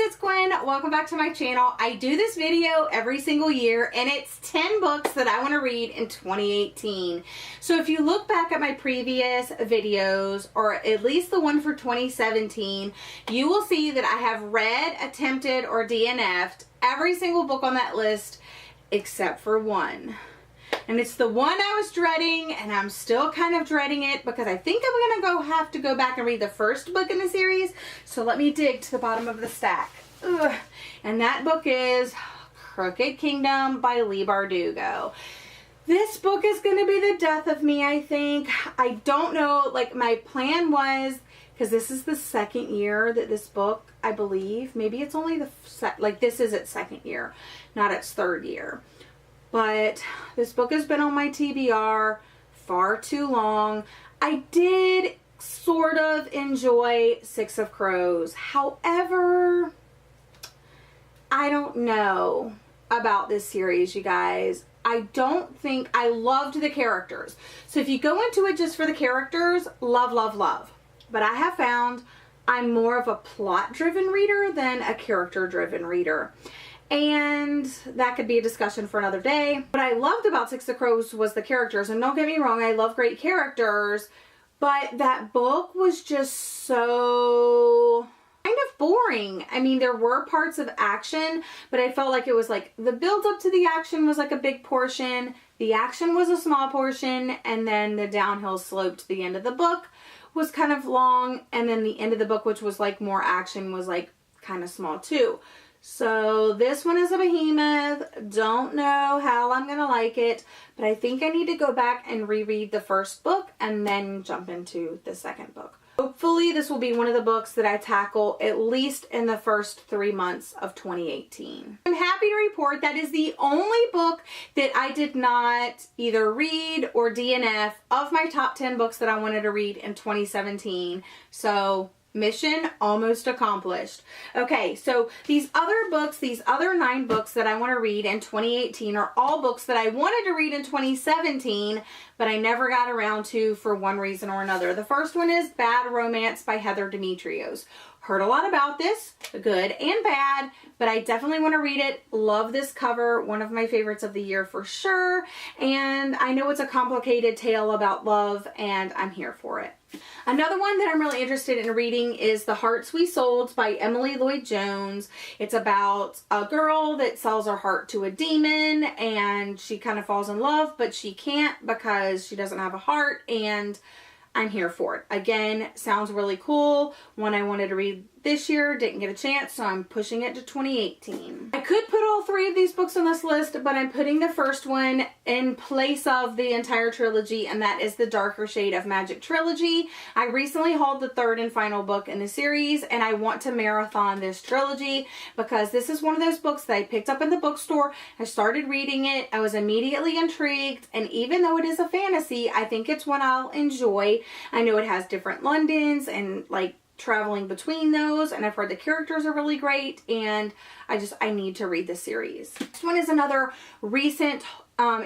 it's Gwen. Welcome back to my channel. I do this video every single year and it's 10 books that I want to read in 2018. So if you look back at my previous videos, or at least the one for 2017, you will see that I have read, attempted, or DNF'd every single book on that list except for one. And it's the one I was dreading, and I'm still kind of dreading it because I think I'm going to have to go back and read the first book in the series. So let me dig to the bottom of the stack. Ugh. And that book is Crooked Kingdom by Leigh Bardugo. This book is going to be the death of me, I think. I don't know, like my plan was, because this is the second year that this book, I believe, maybe it's only this is its second year, not its third year. But this book has been on my TBR far too long. I did sort of enjoy Six of Crows. However, I don't know about this series, you guys. I don't think I loved the characters. So if you go into it just for the characters, love, love, love. But I have found I'm more of a plot-driven reader than a character-driven reader. And that could be a discussion for another day. What I loved about Six of Crows was the characters. And don't get me wrong, I love great characters. But that book was just so kind of boring. I mean, there were parts of action, but I felt like it was like the build up to the action was like a big portion. The action was a small portion. And then the downhill slope to the end of the book was kind of long. And then the end of the book, which was like more action, was like kind of small too. So this one is a behemoth. Don't know how I'm going to like it, but I think I need to go back and reread the first book and then jump into the second book. Hopefully this will be one of the books that I tackle at least in the first 3 months of 2018. I'm happy to report that is the only book that I did not either read or DNF of my top 10 books that I wanted to read in 2017. So mission almost accomplished. Okay, so these other books, these other 9 books that I want to read in 2018 are all books that I wanted to read in 2017, but I never got around to for one reason or another. The first one is Bad Romance by Heather Demetrios. Heard a lot about this, good and bad, but I definitely want to read it. Love this cover, one of my favorites of the year for sure. And I know it's a complicated tale about love, and I'm here for it. Another one that I'm really interested in reading is The Hearts We Sold by Emily Lloyd Jones. It's about a girl that sells her heart to a demon, and she kind of falls in love, but she can't because she doesn't have a heart, and I'm here for it. Again, sounds really cool. One I wanted to read this year, didn't get a chance, so I'm pushing it to 2018. I could put all 3 of these books on this list, but I'm putting the first one in place of the entire trilogy, and that is the Darker Shade of Magic trilogy. I recently hauled the 3rd and final book in the series, and I want to marathon this trilogy because this is one of those books that I picked up in the bookstore. I started reading it. I was immediately intrigued, and even though it is a fantasy, I think it's one I'll enjoy. I know it has different Londons and like traveling between those, and I've heard the characters are really great, and I need to read this series. This one is another recent,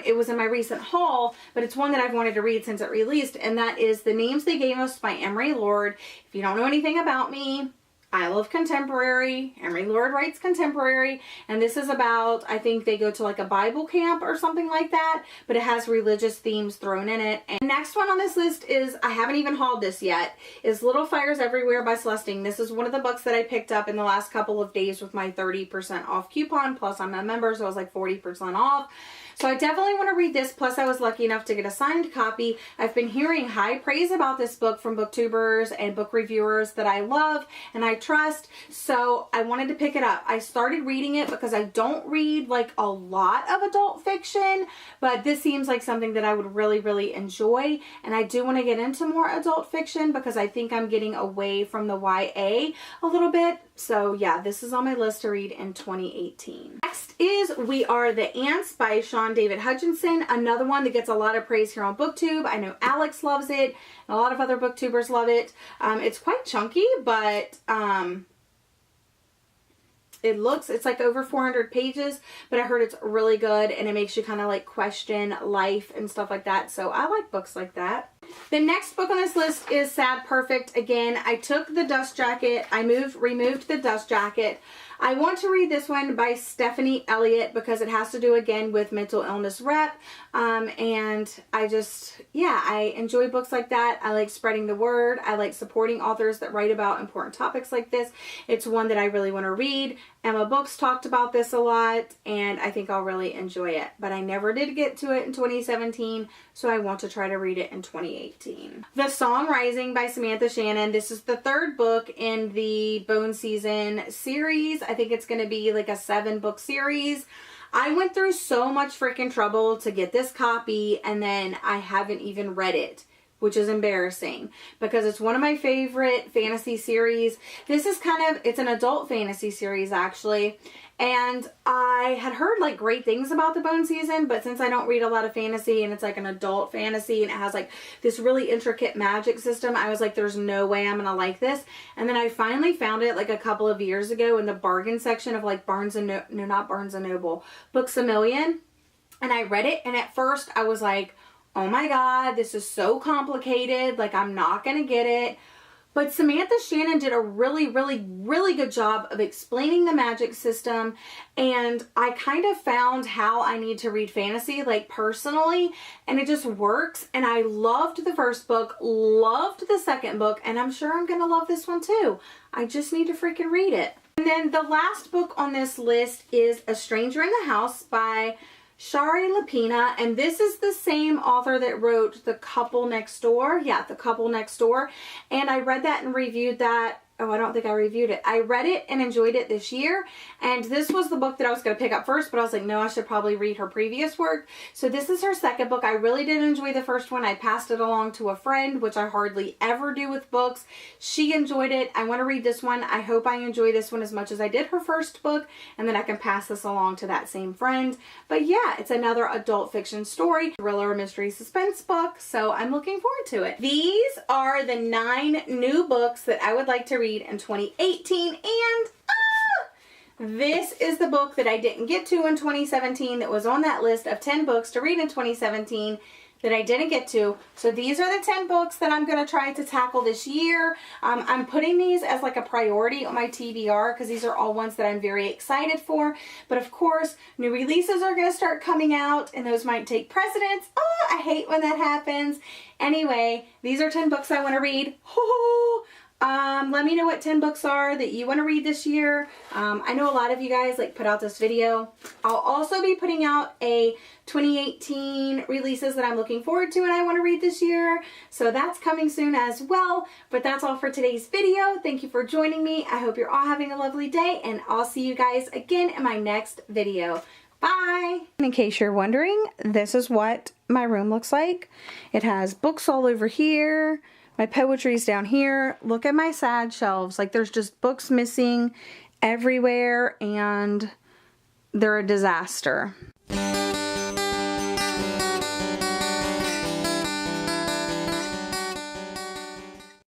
it was in my recent haul, but it's one that I've wanted to read since it released, and that is The Names They Gave Us by Emery Lord. If you don't know anything about me, I love contemporary. Emery Lord writes contemporary, and this is about, I think they go to like a Bible camp or something like that, but it has religious themes thrown in it. And next one on this list is, I haven't even hauled this yet, is Little Fires Everywhere by Celestine. This is one of the books that I picked up in the last couple of days with my 30% off coupon, plus I'm a member, so I was like 40% off. So I definitely want to read this, plus I was lucky enough to get a signed copy. I've been hearing high praise about this book from booktubers and book reviewers that I love and I trust, so I wanted to pick it up. I started reading it because I don't read like a lot of adult fiction, but this seems like something that I would really, really enjoy, and I do want to get into more adult fiction because I think I'm getting away from the YA a little bit. So yeah, this is on my list to read in 2018. Next is We Are the Ants by Sean David Hutchinson. Another one that gets a lot of praise here on BookTube. I know Alex loves it, and a lot of other booktubers love it. It's quite chunky, but it's like over 400 pages, but I heard it's really good, and it makes you kind of like question life and stuff like that. So I like books like that. The next book on this list is Sad Perfect. Again, I took the dust jacket. I removed the dust jacket. I want to read this one by Stephanie Elliott because it has to do again with mental illness rep. And I enjoy books like that. I like spreading the word. I like supporting authors that write about important topics like this. It's one that I really want to read. Emma Books talked about this a lot, and I think I'll really enjoy it. But I never did get to it in 2017, so I want to try to read it in 2018. The Song Rising by Samantha Shannon. This is the third book in the Bone Season series. I think it's going to be like a 7-book series. I went through so much freaking trouble to get this copy, and then I haven't even read it, which is embarrassing because it's one of my favorite fantasy series. This is it's an adult fantasy series actually. And I had heard like great things about the Bone Season, but since I don't read a lot of fantasy and it's like an adult fantasy and it has like this really intricate magic system, I was like, there's no way I'm gonna like this. And then I finally found it like a couple of years ago in the bargain section of like Books A Million. And I read it, and at first I was like, oh my God, this is so complicated. Like, I'm not going to get it. But Samantha Shannon did a really, really, really good job of explaining the magic system. And I kind of found how I need to read fantasy, like personally. And it just works. And I loved the first book, loved the second book. And I'm sure I'm going to love this one too. I just need to freaking read it. And then the last book on this list is A Stranger in the House by Shari Lapena, and this is the same author that wrote The Couple Next Door. Yeah, The Couple Next Door. And I read that and reviewed that. Oh, I don't think I reviewed it. I read it and enjoyed it this year. And this was the book that I was going to pick up first, but I was like, no, I should probably read her previous work. So this is her second book. I really did enjoy the first one. I passed it along to a friend, which I hardly ever do with books. She enjoyed it. I want to read this one. I hope I enjoy this one as much as I did her first book, and then I can pass this along to that same friend. But yeah, it's another adult fiction story, thriller, mystery, suspense book. So I'm looking forward to it. These are the 9 new books that I would like to read in 2018, and this is the book that I didn't get to in 2017 that was on that list of 10 books to read in 2017 that I didn't get to. So these are the 10 books that I'm going to try to tackle this year. I'm putting these as like a priority on my TBR because these are all ones that I'm very excited for. But of course, new releases are going to start coming out, and those might take precedence. Oh, I hate when that happens. Anyway, these are 10 books I want to read. Let me know what 10 books are that you want to read this year. I know a lot of you guys like put out this video. I'll also be putting out a 2018 releases that I'm looking forward to and I want to read this year. So that's coming soon as well. But that's all for today's video. Thank you for joining me. I hope you're all having a lovely day, and I'll see you guys again in my next video. Bye! In case you're wondering, this is what my room looks like. It has books all over here. My poetry's down here. Look at my sad shelves. Like, there's just books missing everywhere, and they're a disaster.